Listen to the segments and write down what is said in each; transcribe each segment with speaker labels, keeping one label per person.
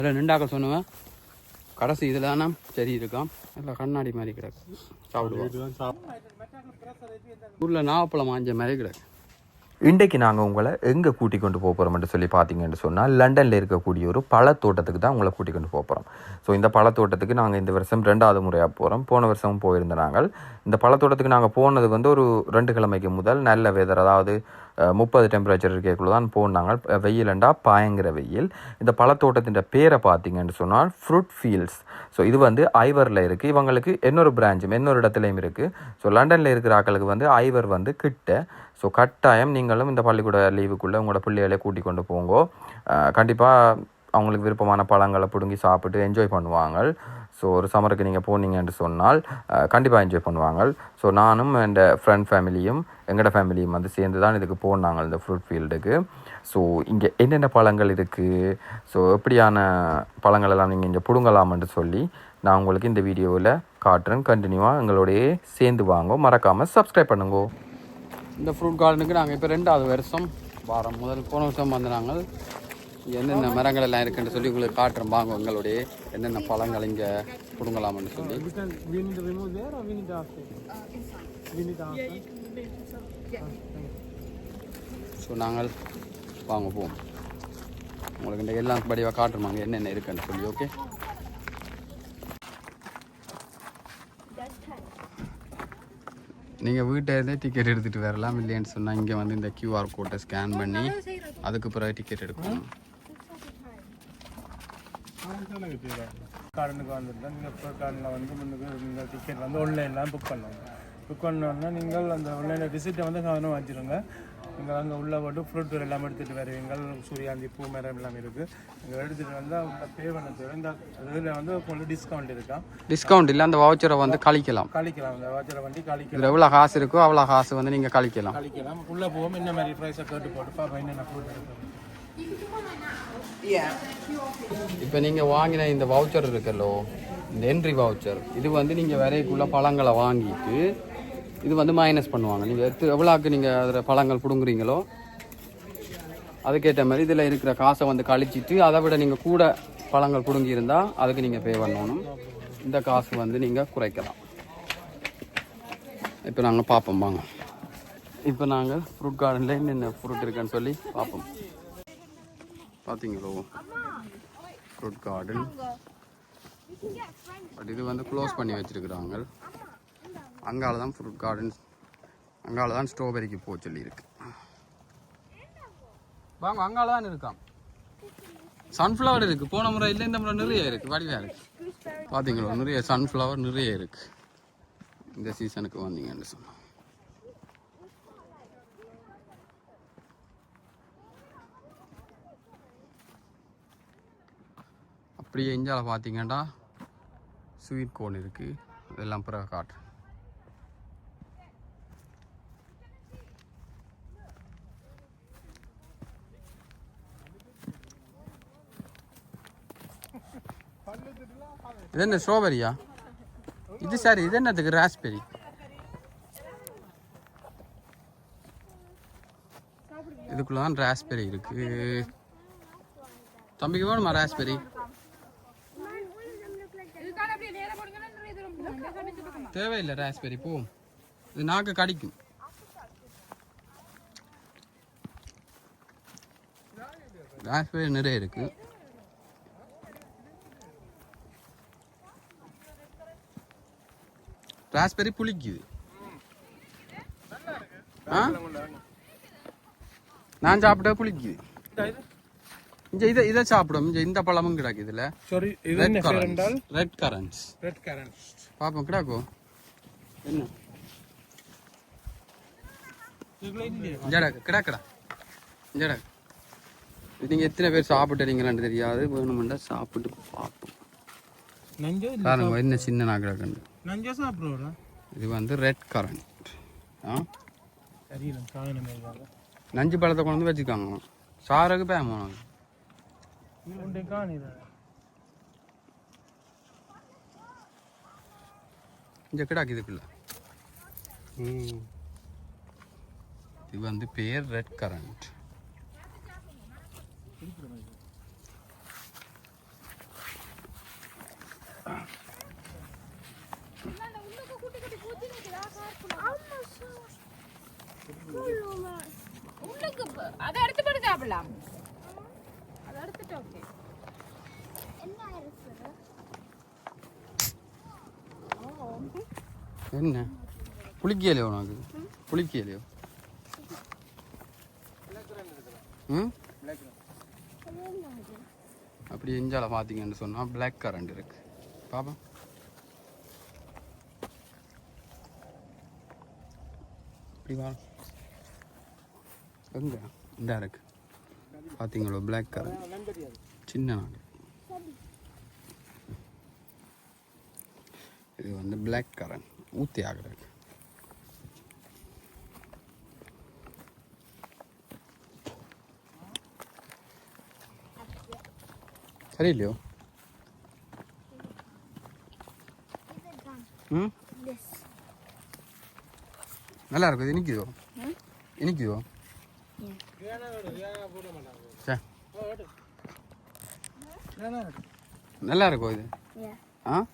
Speaker 1: அதில் நின்றாக்க சொன்னுவேன் கடைசி இதில் தானே சரி இருக்கான் இல்லை கண்ணாடி மாதிரி கிடக்கு சாப்பிடுவோம் ஊரில் நாவப்பழம் மாஞ்ச மாதிரி கிடக்கு.
Speaker 2: இன்றைக்கு நாங்கள் உங்களை எங்கே கூட்டிக் கொண்டு போக போகிறோம்னு சொல்லி பார்த்தீங்கன்னு சொன்னால் லண்டனில் இருக்கக்கூடிய ஒரு பழத்தோட்டத்துக்கு தான் உங்களை கூட்டிக் கொண்டு போக போகிறோம். ஸோ இந்த பழத்தோட்டத்துக்கு நாங்கள் இந்த வருஷம் 2வது முறையாக போகிறோம். போன வருஷமும் போயிருந்த நாங்கள் இந்த பழத்தோட்டத்துக்கு நாங்கள் போனது ஒரு 2 கிழமைக்கு முதல் நல்ல வெதர், அதாவது 30 டெம்பரேச்சர் இருக்கக்குள்ள தான் போனாங்க. வெயிலண்டா பயங்கர வெயில். இந்த பழத்தோட்டத்தின் பேரை பார்த்தீங்கன்னு சொன்னால் ஃப்ரூட் ஃபீல்ட்ஸ். ஸோ இது ஐவரில் இருக்குது. இவங்களுக்கு இன்னொரு பிரான்ச்சும் இன்னொரு இடத்துலையும் இருக்குது. ஸோ லண்டனில் இருக்கிற ஆக்களுக்கு ஐவர் கிட்ட. ஸோ கட்டாயம் நீங்களும் இந்த பள்ளிக்கூட லீவுக்குள்ளே உங்களோட பிள்ளைகளை கூட்டிக் கொண்டு போங்கோ. கண்டிப்பாக அவங்களுக்கு விருப்பமான பழங்களை பிடுங்கி சாப்பிட்டு என்ஜாய் பண்ணுவாங்க. ஸோ ஒரு சம்மருக்கு நீங்கள் போனீங்கன்னு சொன்னால் கண்டிப்பாக என்ஜாய் பண்ணுவாங்க. ஸோ நானும் என் ஃப்ரெண்ட் ஃபேமிலியும் எங்களோட ஃபேமிலியும் சேர்ந்து தான் இதுக்கு போனாங்க இந்த ஃப்ரூட் ஃபீல்டுக்கு. ஸோ இங்கே என்னென்ன பழங்கள் இருக்குது, ஸோ எப்படியான பழங்கள் எல்லாம் நீங்கள் இங்கே பிடுங்கலாம்னு சொல்லி நான் உங்களுக்கு இந்த வீடியோவில் காட்டுறேன். கண்டினியூவாக எங்களோடையே சேர்ந்து வாங்க, மறக்காமல் சப்ஸ்கிரைப் பண்ணுங்கோ.
Speaker 1: இந்த ஃப்ரூட் கார்டனுக்கு நாங்கள் இப்போ 2வது வருஷம் வாரம். போன வருஷம் வந்தாங்க. என்னென்ன மரங்கள் எல்லாம் இருக்குன்னு சொல்லி உங்களுக்கு காட்டுறோம். வாங்க எங்களுடைய என்னென்ன பழங்கள் இங்கே பிடுங்கலாம்னு சொல்லி. ஸோ நாங்கள் வாங்க போவோம். உங்களுக்கு இந்த எல்லாம் படிவாக காட்டுறோம் என்னென்ன இருக்குன்னு சொல்லி. ஓகே, நீங்கள் வீட்டிலேருந்தே டிக்கெட் எடுத்துகிட்டு வரலாம். இல்லைன்னு சொன்னால் இங்கே இந்த QR கோட்டை ஸ்கேன் பண்ணி அதுக்கு பிறகு டிக்கெட் எடுக்கணும்.
Speaker 3: கார்டனுக்கு வந்துருந்தால் நீங்கள் கார்டனில் முன்னுக்கு நீங்கள் டிக்கெட் ஆன்லைன்லாம் புக் பண்ணுவாங்க. புக் பண்ணோன்னா நீங்கள் அந்த ஆன்லைனில் ரிசிப்டை கவனம் வச்சுருங்க. நீங்கள் அங்கே உள்ளே போட்டு ஃப்ரூட் எல்லாம் எடுத்துகிட்டு வருவீங்க. சூரியாந்தி பூ மரம் எல்லாம் இருக்குது. நீங்கள் எடுத்துகிட்டு வந்தால் அவங்க பே பண்ண தேவை. இந்த இதில் உங்களுக்கு டிஸ்கவுண்ட் இருக்கான்.
Speaker 1: டிஸ்கவுண்ட் இல்லை, அந்த வவுச்சரை கழிக்கலாம்.
Speaker 3: அந்த வவுச்சரை கழிக்கலாம்.
Speaker 1: எவ்வளோ காசு இருக்கோ அவ்வளோ காசு நீங்கள் கழிக்கலாம்.
Speaker 3: உள்ளே போகும் என்ன மாதிரி ப்ரைஸை கேட்டு போட்டு பார்ப்போம் என்னென்ன ஃப்ரூட் இருக்குது.
Speaker 1: இப்போ நீங்கள் வாங்கின இந்த வவுச்சர் இருக்குல்லோ, இந்த என்ட்ரி வவுச்சர், இது நீங்கள் வரைக்குள்ள பழங்களை வாங்கிட்டு இது மைனஸ் பண்ணுவாங்க. நீங்கள் எவ்வளோக்கு நீங்கள் அதில் பழங்கள் பிடுங்குறீங்களோ அதுக்கேற்ற மாதிரி இதில் இருக்கிற காசை கழிச்சிட்டு அதை விட நீங்கள் கூட பழங்கள் பிடுங்கியிருந்தால் அதுக்கு நீங்கள் பே பண்ணணும். இந்த காசு நீங்கள் குறைக்கலாம். இப்போ நாங்கள் பார்ப்போம் வாங்க. இப்போ நாங்கள் ஃப்ரூட் கார்டனில் என்னென்ன ஃப்ரூட் இருக்குன்னு சொல்லி பார்ப்போம். பார்த்தீங்களோ ஃப்ரூட் கார்டன். பட் இது க்ளோஸ் பண்ணி வச்சுருக்குறாங்க. அங்கால தான் ஃப்ரூட் கார்டன், அங்கால தான் ஸ்ட்ராபெரிக்கு போக சொல்லியிருக்கு. வாங்க, அங்கால தான் இருக்கான். சன்ஃப்ளவர் இருக்குது. போன முறை இல்லை, இந்த முறை நிறைய இருக்குது, வடிவாக இருக்குது. பார்த்தீங்களோ நிறைய சன்ஃப்ளவர் நிறைய இருக்குது இந்த சீசனுக்கு வந்தீங்கன்னு சொன்னோம். அப்படியே இஞ்சால பார்த்தீங்கன்னா ஸ்வீட் கோன் இருக்குது. இதெல்லாம் பிறகு காட்டுறேன். இது என்ன ஸ்ட்ராபெரியா? இது சரி, இது என்னத்துக்கு? ராஸ்பெரி. இதுக்குள்ள தான் ராஸ்பெரி இருக்கு. தம்பிக்கு வேணுமா ராஸ்பெரி? தேவையில்லை ராஸ்பெரி, போ. இது நாக்கு கடிக்கும். ராஸ்பெரி நிறைய இருக்கு. ராஸ்பெரி புளிக்குது. நான் சாப்பிட்டா புளிக்குது. இதை சாப்பிடும். இந்த பழமும் கிடக்கு இதுல. Red currents. பாப்போம் கிடக்கும் என்ன கிடக்கடா. நீங்க எத்தனை பேர் சாப்பிட்டுறீங்களான்னு தெரியாது. வேணுமெண்டா சாப்பிட்டு பார்ப்போம். என்ன சின்ன நாக்கிடக்கண்டு. இது ரெட் கரண்ட். நஞ்சு பழத்தை கொண்டு வச்சுக்காங்க. சாருக்கு பேமாங்க. இங்கே கிடாக்கு இதுக்குள்ள. இது பேர் ரெட் கரண்ட்.
Speaker 4: அதை எடுத்து போட்டு சாப்பிடலாம். அதை எடுத்துட்டு ஓகே.
Speaker 1: என்ன புளிக்கலையோ உனக்கு? புளிக்கலையோ? ம், அப்படி இஞ்சால பார்த்தீங்கன்னு சொன்னால் பிளாக் கரண்ட் இருக்கு. பாப்பா இப்படி வா, எங்க இந்த இருக்கு பார்த்தீங்களோ பிளாக் கரண்ட், சின்ன நாடு. இது வந்து பிளாக் கரண்ட் ஊற்றி ஆகிறது. சரி இல்லையோ? ம், நல்லா இருக்கும். இது இனிக்குதோ? இனிக்குதோ? நல்லா இருக்கும் இது. ஆ,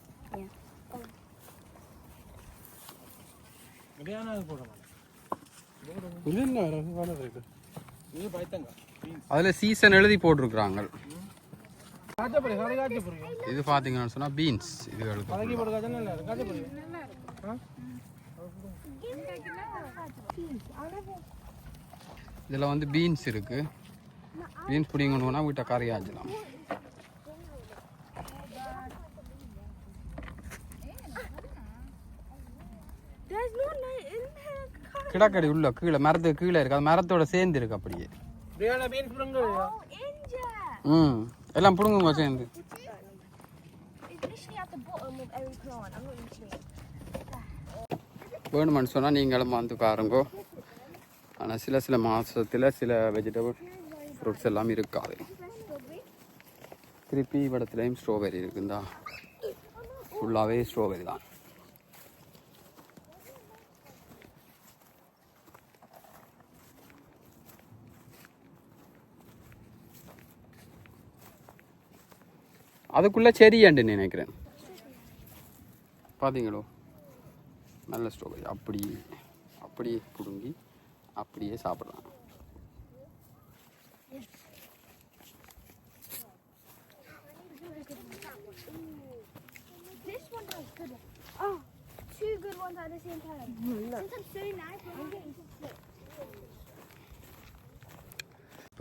Speaker 1: அதுல சீசன் எழுதி போட்டிருக்கிறாங்க. இது பாத்தீங்கன்னு சொன்னா பீன்ஸ். இது இதுல வந்து பீன்ஸ் இருக்கு. பீன்ஸ் பிடிங்கன்னு போனா வீட்டை கறி ஆச்சலாம். கிடக்கடி உள்ள கீழே மரத்துக்கு கீழே இருக்கு. அது மரத்தோட சேர்ந்து இருக்கு அப்படியே. ம், எல்லாம் புடுங்குங்க சேர்ந்து. வேணுமென்னு சொன்னால் நீங்களும் வந்து பாருங்கோ. ஆனால் சில மாதத்தில் சில வெஜிடபிள் ஃப்ரூட்ஸ் எல்லாம் இருக்காது. திருப்பி இடத்துலையும் ஸ்ட்ராபெரி இருக்குந்தா, ஃபுல்லாகவே ஸ்ட்ராபெரி தான். அதுக்குள்ளே செரியாண்டு நினைக்கிறேன். பார்த்தீங்களோ, நல்ல ஸ்ட்ராபெரி. அப்படியே பிடுங்கி அப்படியே சாப்பிடலாம்.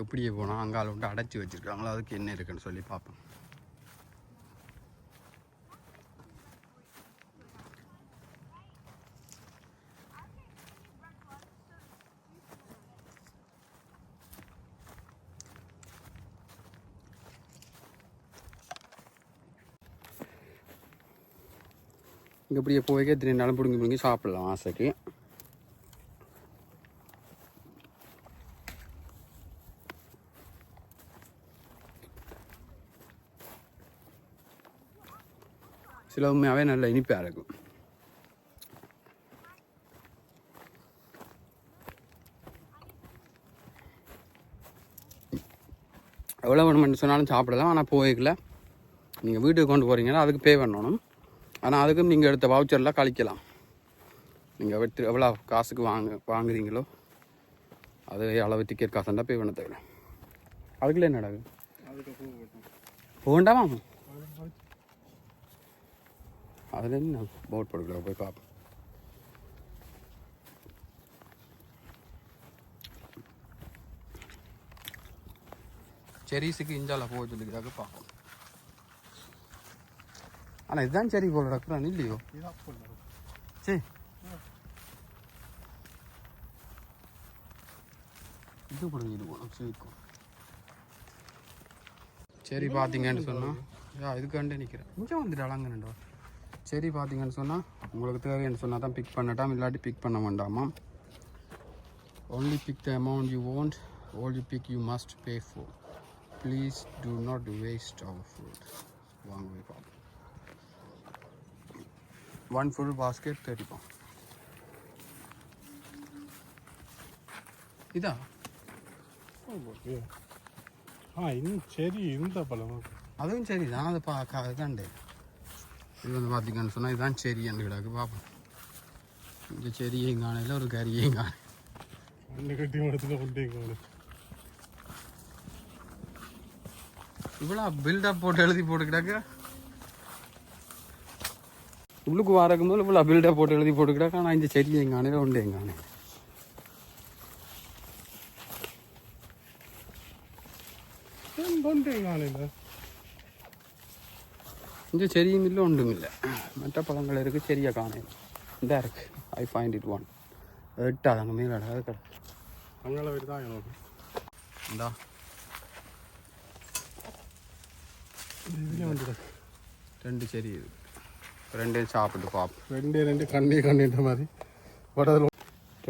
Speaker 1: இப்படியே போனால் அங்கால விட்டு அடைச்சி வச்சிருக்காங்களோ, அதுக்கு என்ன இருக்குன்னு சொல்லி பார்ப்போம். இங்கே இப்படியே போய் எத்தனை நாளும் பிடுங்கி சாப்பிடலாம் ஆசைக்கு. சில உண்மையாகவே நல்ல இனிப்பாக இருக்கும். எவ்வளோ வேணுமென்னு சொன்னாலும் சாப்பிடலாம். ஆனால் போய்க்கல நீங்கள் வீட்டுக்கு கொண்டு போகிறீங்கன்னா அதுக்கு பே பண்ணணும். ஆனால் அதுக்கும் நீங்கள் எடுத்த வவுச்சரில் கழிக்கலாம். நீங்கள் எவ்வளோ காசுக்கு வாங்குறீங்களோ அது அளவு டிக்கெட் காசுண்டா பே பண்ண தேவை. அதுக்குள்ள என்ன நடக்குது? போகண்டாமா? அதில் என்ன போட் போடுக்கல, போய் பார்ப்போம். செரிஸுக்கு இஞ்சால போக சொல்லிக்கிறாங்க, பார்ப்போம். ஆனால் இதுதான் சரி போல நடக்குறான் இல்லையோ? சரி, இது பிடிங்கிட்டு போகணும் சரிக்கும். சரி பார்த்தீங்கன்னு சொன்னால் இதுக்காண்டே நிற்கிறேன். கொஞ்சம் வந்துட்டு அழங்கணுண்டா. சரி பார்த்தீங்கன்னு சொன்னால் உங்களுக்கு தேவைன்னு சொன்னால் தான் பிக் பண்ணட்டாம், இல்லாட்டி பிக் பண்ண வேண்டாமா. only pick the amount you want. all you pick you must pay for. please do not waste our food. வாங்க போய் பார்ப்போம். one full basket 30 pounds. இதா
Speaker 3: இன்னும் சரி இந்த பழம்
Speaker 1: அதுவும் சரி தான். அது பார்க்க அதுதாண்டே இது வந்து பார்த்தீங்கன்னு சொன்னால் இதுதான் செரியன்னு கிடக்கு பார்ப்போம். இங்கே செரியையும் காணையில் ஒரு கறியையும் காணை.
Speaker 3: கட்டி இடத்துல கொண்டே
Speaker 1: இவ்வளோ பில்டப் போட்டு எழுதி போட்டு கிடக்கு. உள்ளுக்கு வரக்கும் போது இவ்வளோ பில்டப் போட்டு எழுதி போட்டு கிடக்கு. ஆனால் இந்த செரியையும் காணையில் உண்டு எங்கானே. இங்கே செரியும் இல்லை ஒன்றும் இல்லை. மற்ற பழங்கள் இருக்குது, செரியா காணையில் இந்த இருக்கு. ஐ ஃபைண்ட் இட் ஒன் எட்டாதாங்க மேலே கிடக்கு.
Speaker 3: அங்கே போயிட்டு தான் எனக்கு
Speaker 1: இந்தா ரெண்டு செரி இருக்கு. ரெண்டையும் சாப்பிட்டு பார்ப்போம்.
Speaker 3: ரெண்டு கண்ணுன்ற மாதிரி வடதில்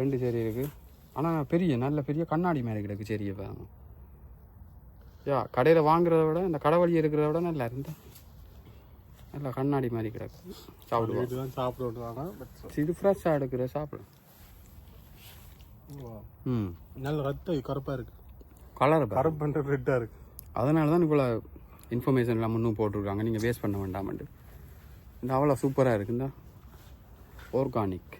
Speaker 1: ரெண்டு செரி இருக்குது. ஆனால் பெரிய நல்ல பெரிய கண்ணாடி மாதிரி கிடக்கு செரியை பாருங்க. யா கடையில் வாங்குறத விட இந்த கடை வழி இருக்கிறத விட நல்லா இருந்தா நல்லா கண்ணாடி மாதிரி கிடக்கு. சாப்பிடுவோம்
Speaker 3: சாப்பிடுவாங்க.
Speaker 1: இது ஃப்ரெஷ்ஷாக எடுக்கிற சாப்பிடும். ம்
Speaker 3: நல்ல ரத்தம் கருப்பாக இருக்குது.
Speaker 1: கலர்
Speaker 3: கருப்புன்ற ரெட்டாக இருக்குது.
Speaker 1: அதனால தான் இவ்வளோ இன்ஃபர்மேஷன்லாம் முன்னும் போட்டிருக்காங்க. நீங்கள் வேஸ்ட் பண்ண வேண்டாமண்டு. இந்த அவ்வளோ சூப்பராக இருக்குந்தா ஆர்கானிக்.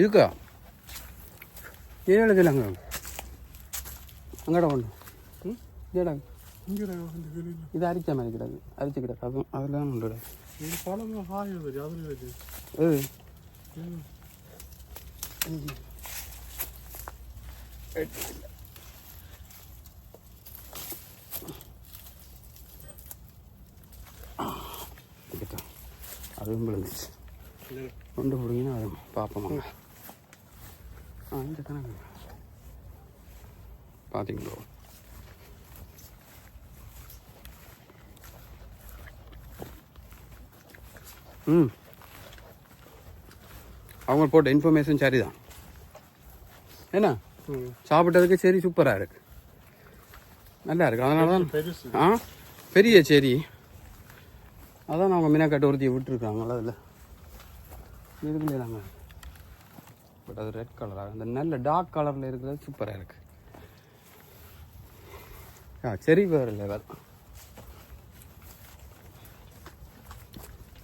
Speaker 1: இருக்கா ஏழு இல்லைங்க அங்கடா ஒன்று ஏடா இது அரிச்ச மாதிரி கிடக்கு. அரிச்சு கிடக்கு. அதுவும் அதில் தான் உண்டு. அதுவும் விழுந்துச்சு. கொண்டு போடுங்கன்னா அது பார்ப்போமாங்க. இந்த கணக்கு பார்த்தீங்களோ. ம் அவங்க போட்ட இன்ஃபர்மேஷன் சரிதான். என்ன சாப்பிட்டதுக்கு சரி சூப்பராக இருக்கு, நல்லா இருக்கு. அதனால தான் பெரிய செரி அதான் அவங்க மீனாக்கட்டு ஒருத்தியை விட்டுருக்காங்களா அதில் இதுக்குள்ளே தாங்க. பட் அது ரெட் கலராக அந்த நல்ல டார்க் கலரில் இருக்கிறது சூப்பராக இருக்கு. செரி வேறு லெவல்.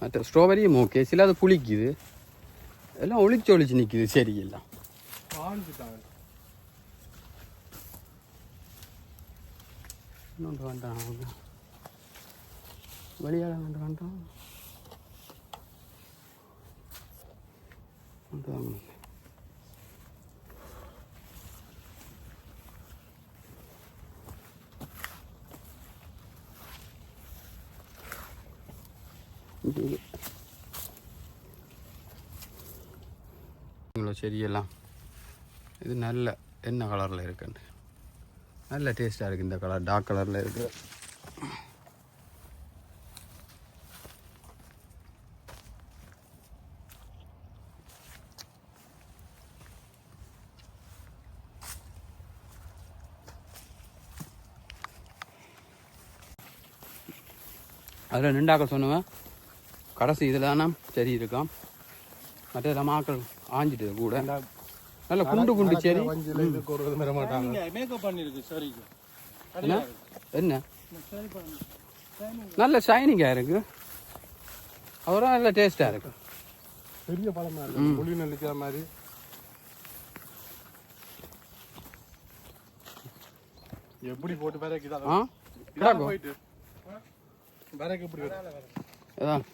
Speaker 1: மற்ற ஸ்ட்ராபெரியும் ஓகே, சில அது புளிக்குது, எல்லாம் ஒளிச்சு நிற்கிது. சரி எல்லாம் இன்னொன்று வேண்டாம் வெளியால் வேண்டாம். செரியெல்லாம் இது நல்ல என்ன கலரில் இருக்குன்னு நல்ல டேஸ்ட்டாக இருக்குது. இந்த கலர் டார்க் கலரில் இருக்குது. அதில் நின்றாக்க சொன்னவன் கடைசி இதில் தானே சரி இருக்கான். மற்ற எல்லாம் மாக்கள் ஆஞ்சிட்டு கூட நல்ல குண்டு குண்டு சரி என்ன நல்ல ஷைனிங்காக இருக்கு. அவரும் நல்ல டேஸ்டாக இருக்கு.
Speaker 3: பெரிய பழமா இருக்கு, புளி நெல்லிக்கிற மாதிரி. எப்படி போட்டு வேற போயிட்டு வேற எப்படி
Speaker 1: அதான்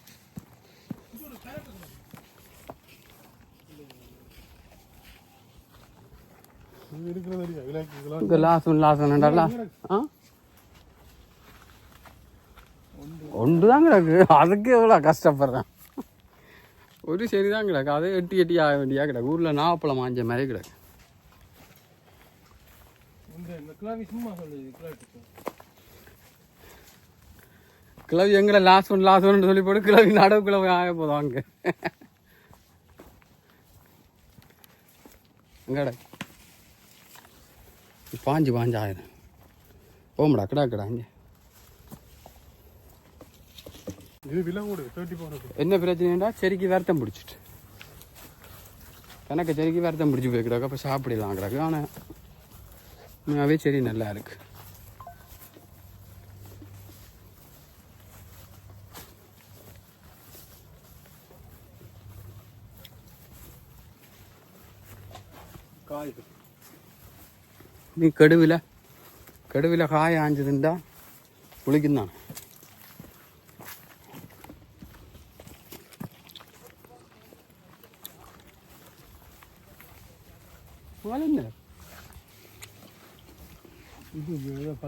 Speaker 1: ஒன்றுதான் கிடக்கு. அதுக்கு எவ்வளோ கஷ்டப்படுறேன். ஒரு சரிதான் கிடக்கு. அது எட்டி எட்டி ஆக வேண்டியா கிடக்கு. ஊரில் நாவப்பழம் மாஞ்ச மாதிரி கிடக்கு. கிளவி எங்கட லாஸ்ட் ஒன் சொல்லி போட்டு கிளவி நடவுக்குள்ள போய் ஆக போதும். அங்கே எங்கட பாஞ்சு ஆயிரம் ஓமடா கிடா இங்கே. என்ன பிரச்சனைடா, செடிக்கு வருத்தம் பிடிச்சிட்டு எனக்கு செடிக்கு வருத்தம் பிடிச்சி போய் கிடக்கு. அப்போ சாப்பிடலாம் கிடக்கு. ஆனால் உண்மையாகவே செடி நல்லா இருக்கு. நீ கடுவில் காய ஆஞ்சதுண்டா புளிக்குந்தான்.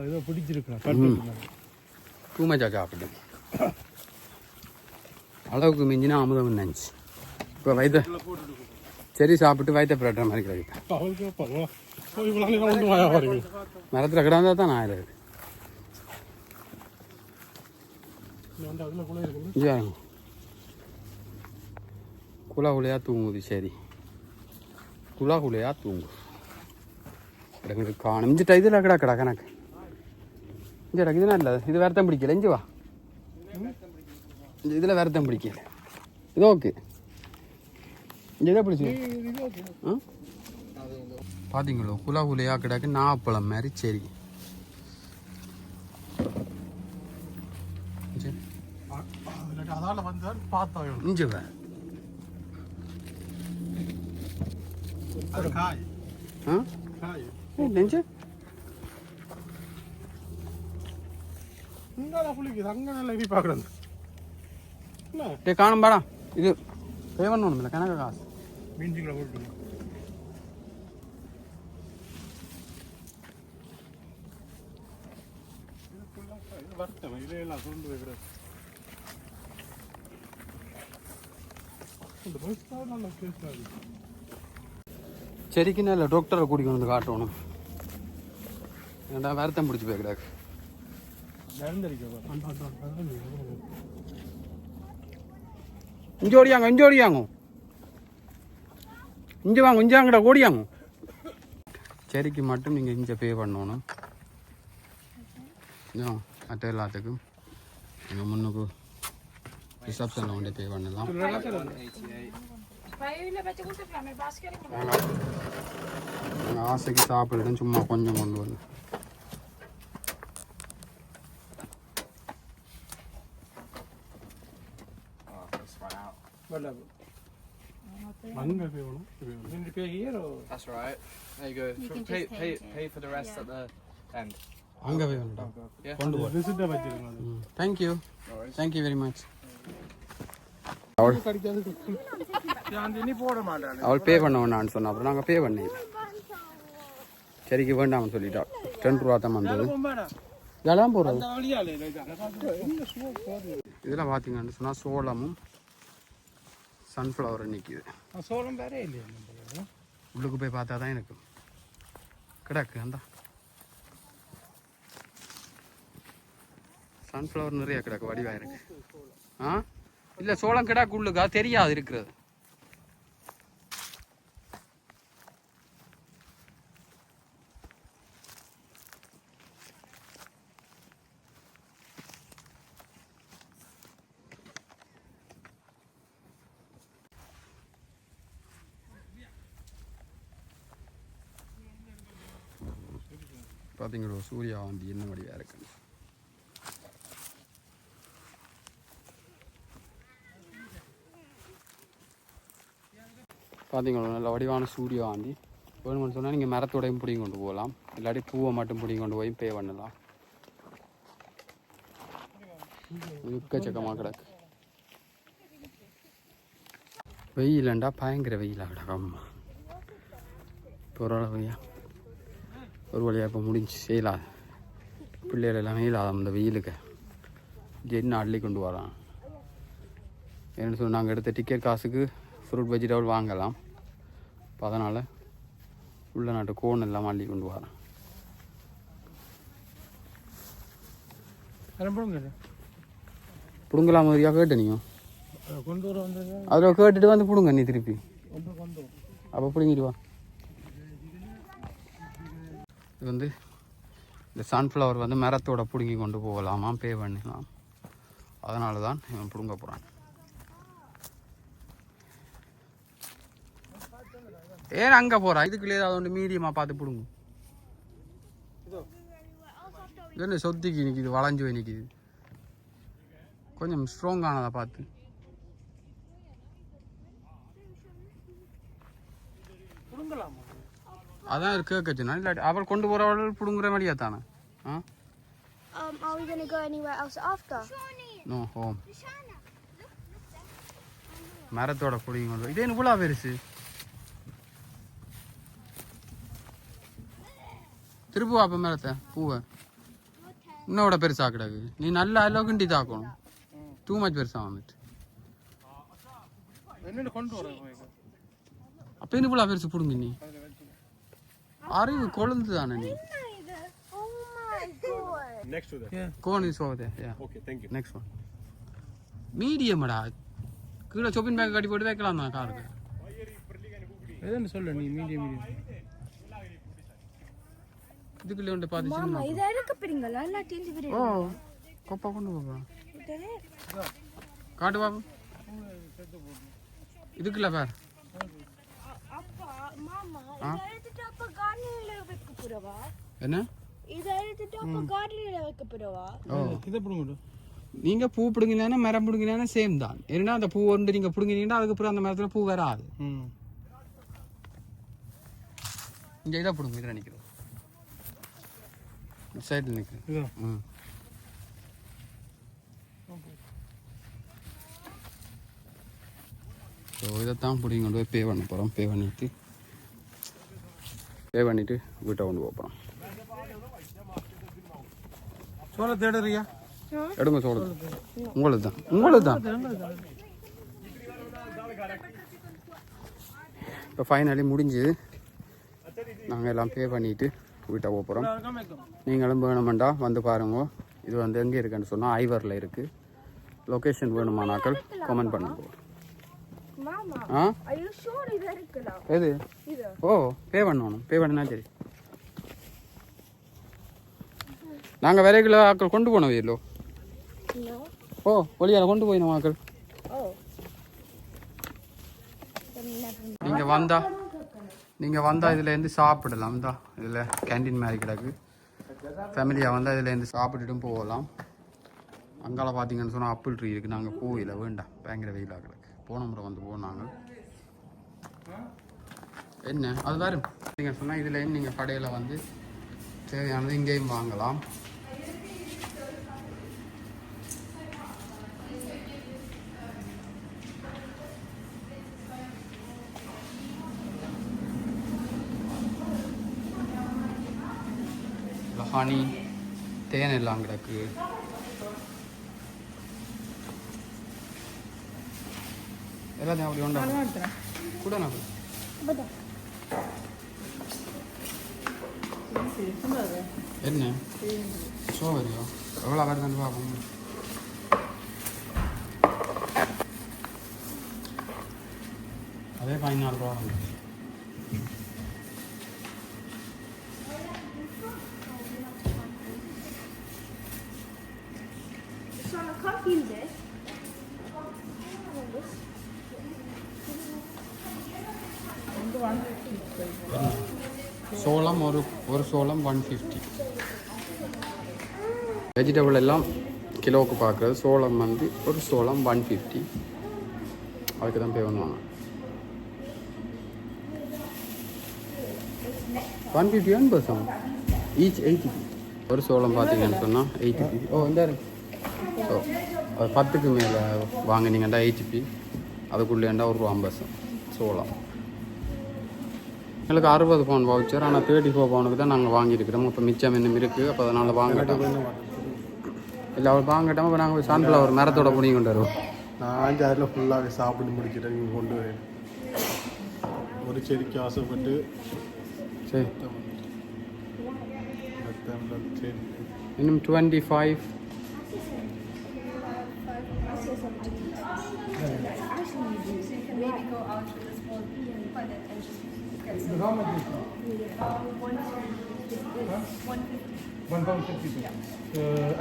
Speaker 3: இது பிடிச்சிருக்கா
Speaker 1: தூமச்சா சாப்பிட்டு அளவுக்கு மிஞ்சினா அமுதம் நினச்சி இப்போ வைத்த சரி சாப்பிட்டு வயிற்ற பிரட்டுற மாதிரி கிடைக்கும். மரத்தில் கிடந்தா தான் நான் ஆயிடுது. குழா தூங்குது. சரி குழா தூங்கு கிடக்கு காணும். இஞ்சிட்ட இதில் கிடக்கடா கணக்கு இஞ்சி கிடக்கு. இது நல்லது. இது வருத்தம் பிடிக்கல. இஞ்சி வா இதில் வருத்தம் பிடிக்கல. இது ஓகே. இங்கே பிடிச்சி பார்த்தீங்களோ குலையாக கிடக்கு. நாப்பழம் மாதிரி. சரி இஞ்சி வே நெஞ்சு காணும் பாடா. இது பேவன் ஒன்றும் இல்லை. கணக்கு காசு
Speaker 3: மீன்ஜிங்களை போட்டு வர்த்தம் இதையெல்லாம் கொண்டு வைக்கிறது.
Speaker 1: செடிக்கு நல்ல டாக்டரை கூட்டிகிட்டு வந்து காட்டணும். ஏன்டா வருத்தம் பிடிச்சி போய்க்கிறாரு. இஞ்சி ஓடியாங்க இஞ்சி வாங்க இஞ்சாங்கடா ஓடியாங்க. செடிக்கு மட்டும் நீங்கள் இங்கே பே பண்ணணும். மற்ற எல்லாத்துக்கும் எங்கள் முன்னுக்கு ரிசப்ஷனில் கொண்டு பே பண்ணலாம். நாங்கள் ஆசைக்கு சாப்பிடுறோம். சும்மா கொஞ்சம் கொண்டு வந்து
Speaker 5: That's right. There you go. Pay for the rest at the end.
Speaker 1: அங்கே போய் வேண்டாம் கொண்டு போ. Thank you very much. அவள் பே பண்ண வேண்டான்னு சொன்னா. அப்புறம் நாங்கள் பே பண்ணி சரிக்கு வேண்டாம்னு சொல்லிட்டா. 10 ரூபா தான் வந்தது. இதெல்லாம் போடுறது. இதெல்லாம் பார்த்தீங்கன்னு சொன்னால் சோளமும் சன்ஃப்ளவர் நிற்கிது.
Speaker 3: சோளம் வேறே இல்லையா?
Speaker 1: உள்ளுக்கு போய் பார்த்தா தான் எனக்கு கிடக்கு. அந்த சன்ஃப்ளவர் நிறைய கிடக்கு. வடிவாக இருக்கு. இல்லை சோளம் கிடக்கு உள்ளுக்கா தெரியாது இருக்கிறது. பார்த்தீங்களோ சூர்யா வந்து என்ன வடிவாக இருக்கு. பார்த்தீங்களோ நல்ல வடிவான சூரியகாந்தி. வேணும்னு சொன்னால் நீங்கள் மரத்தோடையும் பிடிங்கி கொண்டு போகலாம். இல்லாட்டி பூவை மட்டும் பிடிங்கி கொண்டு போய் பே பண்ணலாம். எக்கச்சக்கமாக கிடக்கு. வெயிலண்டா பயங்கர வெயிலாக கிடக்கம்மா. பொருளையா ஒரு வழியாக இப்போ முடிஞ்சு செய்யலாம். பிள்ளைகள் எல்லாமே இல்லாத அந்த வெயிலுக்கு ஜென்னு அள்ளி கொண்டு வரான். ஏன்னு சொல்லி நாங்கள் எடுத்த டிக்கெட் காசுக்கு ஃப்ரூட் வெஜிடபிள் வாங்கலாம். இப்போ அதனால் உள்ள நாட்டு கோன் எல்லாம் அள்ளி கொண்டு வரேன். பிடுங்கலாம் மாதிரியா கேட்டு நீங்கள்
Speaker 3: கொண்டு வர வந்து
Speaker 1: அதில் கேட்டுட்டு வந்து பிடுங்க. நீ திருப்பி அப்போ பிடுங்கிடுவா. இது வந்து இந்த சன்ஃப்ளவர் வந்து மரத்தோட பிடுங்கி கொண்டு போகலாமா பே பண்ணலாம். அதனால தான் இவன் பிடுங்க போகிறான். ஏன் அங்கே போகிறான்? இதுக்குள்ளே ஏதாவது ஒன்று மீடியமாக பார்த்து பிடுங்க. என்ன சொத்திக்கு நிற்கிது, வளைஞ்சு போய் நிற்கிது. கொஞ்சம் ஸ்ட்ராங்கானதை பார்த்து. அதான் கேட்கச்சுண்ணா. இல்லாட்டி அவள் கொண்டு போகிறவள் பிடுங்குற மாதிரியா தானே? Ah
Speaker 6: Are we going to go anywhere else after?
Speaker 1: No home. மரத்தோட பிடிங்க கொண்டு இதே இவ்வளோ பெருசு. திருப்பு அப்போ மரத்தை பூவை இன்னோட பெருசாக கிடக்கு. நீ நல்ல அளவுக்குண்டி தாக்கணும். டூ மச் பெருசாக வந்துட்டு அப்போ இவ்வளோ பெருசு பிடுங்க. நீ அறிவு கொழுந்து தானே நீ.
Speaker 6: Oh my god.
Speaker 3: Next to that. Yeah.
Speaker 1: Cone is over there. Yeah
Speaker 3: Okay, thank you.
Speaker 1: Next one மீடியம்டா. கீழே ஷாப்பிங் பேக் கட்டி போட்டு வைக்கலாம் தான் காருக்கு.
Speaker 3: எதுன்னு சொல்ல நீ மீடியம்
Speaker 1: இதுக்குள்ளே வந்து
Speaker 6: Mama,
Speaker 1: பார்த்துச்சு.
Speaker 6: இதை எடுக்க போறீங்களா இல்லாட்டி இந்த வீடு?
Speaker 1: ஓ கொப்பா கொண்டு போப்பா. காட்டு பாப்பு. இதுக்குள்ள பார்.
Speaker 6: அப்பா மாமா இதை எடுத்துட்டு அப்ப கார்டனிங்ல வைக்க போறவா?
Speaker 1: என்ன
Speaker 6: இதை எடுத்துட்டு அப்ப கார்டனிங்ல வைக்க போறவா?
Speaker 1: ஓ
Speaker 3: இதை பிடுங்க.
Speaker 1: நீங்கள் பூ பிடுங்கினா மரம் பிடுங்கினா சேம் தான். ஏன்னா அந்த பூ ஒன்று நீங்கள் பிடுங்கினீங்கன்னா அதுக்கப்புறம் அந்த மரத்தில் பூ வராது. இங்கே இதாக பிடுங்க. இதில் நிற்கிறோம். சைடில் நிற்குது. ம் ஸோ இதைத்தான் பிடிங்கி கொண்டு போய் பே பண்ண போகிறோம். பே பண்ணிவிட்டு வீட்டை கொண்டு போகிறோம்.
Speaker 3: சோள தேடுறியா?
Speaker 1: எடுங்க சோளத்தை. உங்களுக்கு தான். இப்போ ஃபைனலி முடிஞ்சு நாங்கள் எல்லாம் பே பண்ணிவிட்டு வீட்டை போகிறோம். நீங்களும் வேணுமெண்டா வந்து பாருங்க. இது வந்து எங்கே இருக்குன்னு சொன்னால் ஐவரில் இருக்குது. லொக்கேஷன் வேணுமானாக்கள் கமெண்ட் பண்ணுங்க.
Speaker 6: மாமா,
Speaker 1: ஆ
Speaker 6: are you sure இது இருக்கலாம்?
Speaker 1: எது?
Speaker 6: இது.
Speaker 1: ஓ பே பண்ணணும். பே பண்ணினா சரி. நாங்கள் விரைவில் ஆக்கள் கொண்டு போனோம் வீட்டிலோ.
Speaker 6: No.
Speaker 1: ஓ ஒளியால் கொண்டு போயினோம் ஆக்கள்.
Speaker 6: Oh.
Speaker 1: நீங்கள் வந்தால் இதுலேருந்து சாப்பிடலாம் தான். இதில் கேன்டீன் மாதிரி கிடக்கு. ஃபேமிலியாக வந்தால் இதுலேருந்து சாப்பிட்டுட்டும் போகலாம். அங்கால பார்த்தீங்கன்னு சொன்னால் ஆப்பிள் ட்ரீ இருக்குது. நாங்கள் போயில வேண்டாம், பயங்கர வெயிலாக கிடக்கு. போன முறை வந்து போனாங்க. என்ன அது வேறு நீங்கள் சொன்னால் இதுலேயும் நீங்கள் கடையில் வந்து தேவையானது இங்கேயும் வாங்கலாம். ஹனி தேன் எல்லாம் கிடக்கு. எல்லாத்தையும் அப்படி ஒன்றா கூட நான் என்ன ஸ்ட்ராபெரியோ எவ்வளோ வருதுன்னு பார்ப்போம். அதே 14 ரூபா வந்து.
Speaker 6: So I can't feel this.
Speaker 1: சோளம் ஒரு சோளம் 150. வெஜிடபிள் எல்லாம் கிலோவுக்கு பார்க்குறது. சோளம் வந்து ஒரு சோளம் 150. அதுக்கு தான் பே பண்ணுவாங்க. 150 1 பர்சன் ஈச் 80. ஒரு சோளம் பார்த்தீங்கன்னு சொன்னால் 80. ஓ இந்த ஸோ அது 10க்கு மேலே வாங்கினீங்கன்னா 80. அதுக்குள்ளேண்டா ஒரு 50 சோளம். எங்களுக்கு 60 பவுன் வவுச்சர். ஆனால் 34 பவுனுக்கு தான் நாங்கள் வாங்கியிருக்கிறோம். இப்போ மிச்சம் இன்னும் இருக்குது. அப்போ அதனால் வாங்கிட்டோம். இல்லை அவர் வாங்கிட்டோம். இப்போ நாங்கள் சான்பில் ஒரு மரத்தோட புனி கொண்டு வருவோம்.
Speaker 3: நான் 5-6 ஃபுல்லாக சாப்பிட்டு முடிச்சிட்டேன். நீங்கள் கொண்டு வரேன் ஒரு செடிக்கு ஆசைப்பட்டு.
Speaker 1: சரி
Speaker 3: சரி
Speaker 1: இன்னும் 25. How much is it? 150.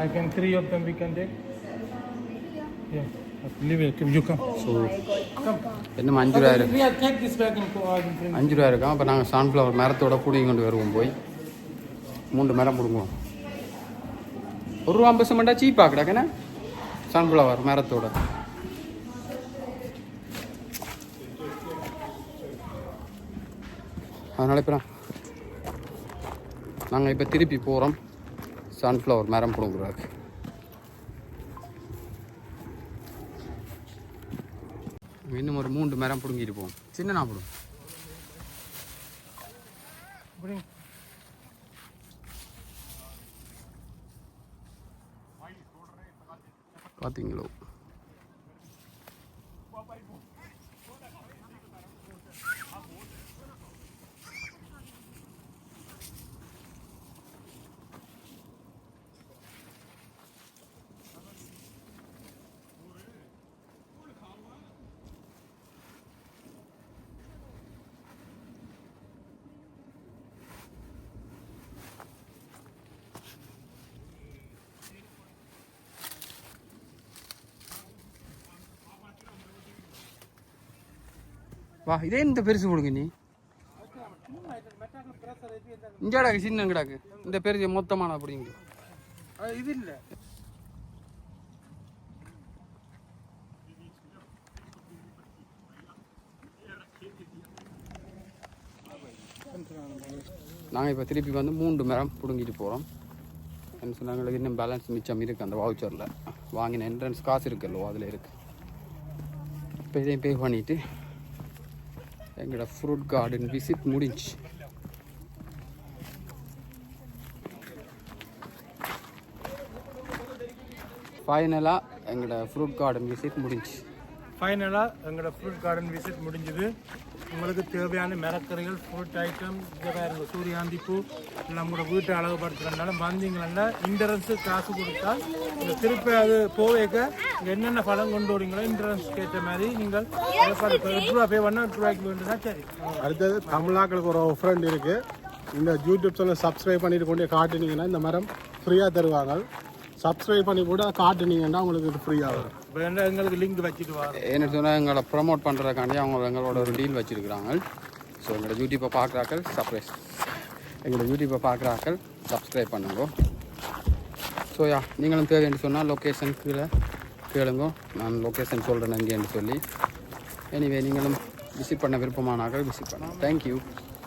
Speaker 3: I can 3 of them we can take. Yeah. Leave it. You come.
Speaker 1: So இன்னும் 5 ரூபா இருக்கு.
Speaker 3: Yeah, take this bag and go out and bring.
Speaker 1: 5 ரூபா இருக்கும். அப்போ நாங்கள் சன்ஃப்ளவர் மரத்தோட பிடிங்கி கொண்டு வருவோம். போய் 3 மரம் பிடுங்குவோம். ₹1.50 சீப்பாக கிடக்குண்ணே சன்ஃப்ளவர் மரத்தோட. அதனால் இப்போ நாங்கள் இப்போ திருப்பி போகிறோம் சன்ஃப்ளவர் மரம் பிடுங்குறதுக்கு. இன்னும் ஒரு 3 மரம் பிடுங்கிட்டு போவோம். சின்ன நான் பிடுங்க பார்த்தீங்களோ. வா, இதே இந்த பெருசு கொடுங்க நீ. இஞ்சாடாக்கு சின்ன கிடாக்கு இந்த பெருசு மொத்தமான அப்படிங்க
Speaker 3: இது இல்லை.
Speaker 1: நாங்கள் இப்போ திருப்பி வந்து 3 மரம் பிடுங்கிட்டு போகிறோம். என்ன சொன்னாங்களுக்கு இன்னும் பேலன்ஸ் மிச்சம் இருக்குது அந்த வவுச்சரில். வாங்கின என்ட்ரன்ஸ் காசு இருக்குல்லோ அதில் இருக்குது. இப்போ இதையும் பே பண்ணிவிட்டு எங்களோட ஃப்ரூட் கார்டன் விசிட் முடிஞ்சு. ஃபைனலாக எங்களோட ஃப்ரூட் கார்டன் விசிட் முடிஞ்சு.
Speaker 3: ஃபைனலாக எங்களோட ஃப்ரூட் கார்டன் விசிட் முடிஞ்சது. உங்களுக்கு தேவையான மரக்கறிகள், ஃப்ரூட் ஐட்டம், இங்கே சூரியகாந்தி பூ எல்லாம் கூட வீட்டை அழகுபடுத்துறதுனால வந்தீங்கன்னா இன்சூரன்ஸு காசு கொடுத்தால் நீங்கள் திருப்பி அது போவேக்க என்னென்ன பழம் கொண்டு வரீங்களோ இன்சூரன்ஸ்க்கு ஏற்ற மாதிரி நீங்கள் 8 ரூபா பே பண்ணால் 8 ரூபாய்க்கு வேண்டுனா சரி.
Speaker 7: அடுத்தது தமிழ்நாக்களுக்கு ஒரு ஃப்ரெண்ட் இருக்குது. இந்த யூடியூப் சேனல் சப்ஸ்கிரைப் பண்ணிட்டு கொண்டு காட்டுனீங்கன்னா இந்த மரம் ஃப்ரீயாக தருவாங்க. சப்ஸ்கிரைப் பண்ணி கூட காட்டுனீங்கன்னா உங்களுக்கு இது ஃப்ரீயாக வரும்.
Speaker 3: எங்களுக்கு லிங்க் வச்சுட்டு வாங்க.
Speaker 1: என்ன சொன்னால் எங்களை ப்ரமோட் பண்ணுறதுக்காண்டி அவங்க எங்களோட ஒரு டீல் வச்சுருக்குறாங்க. ஸோ எங்களோட யூடியூப்பை பார்க்குறாக்கள் சப்ஸ்கிரைப் பண்ணுங்க. ஸோ நீங்களும் தேவைன்னு சொன்னால் லொக்கேஷன் கீழே கேளுங்க. நான் லொக்கேஷன் சொல்கிறேன் எங்கேன்னு சொல்லி. எனிவே நீங்களும் விசிட் பண்ண விருப்பமானாக்கள் விசிட் பண்ணுங்கள். தேங்க்யூ,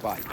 Speaker 1: பாய்.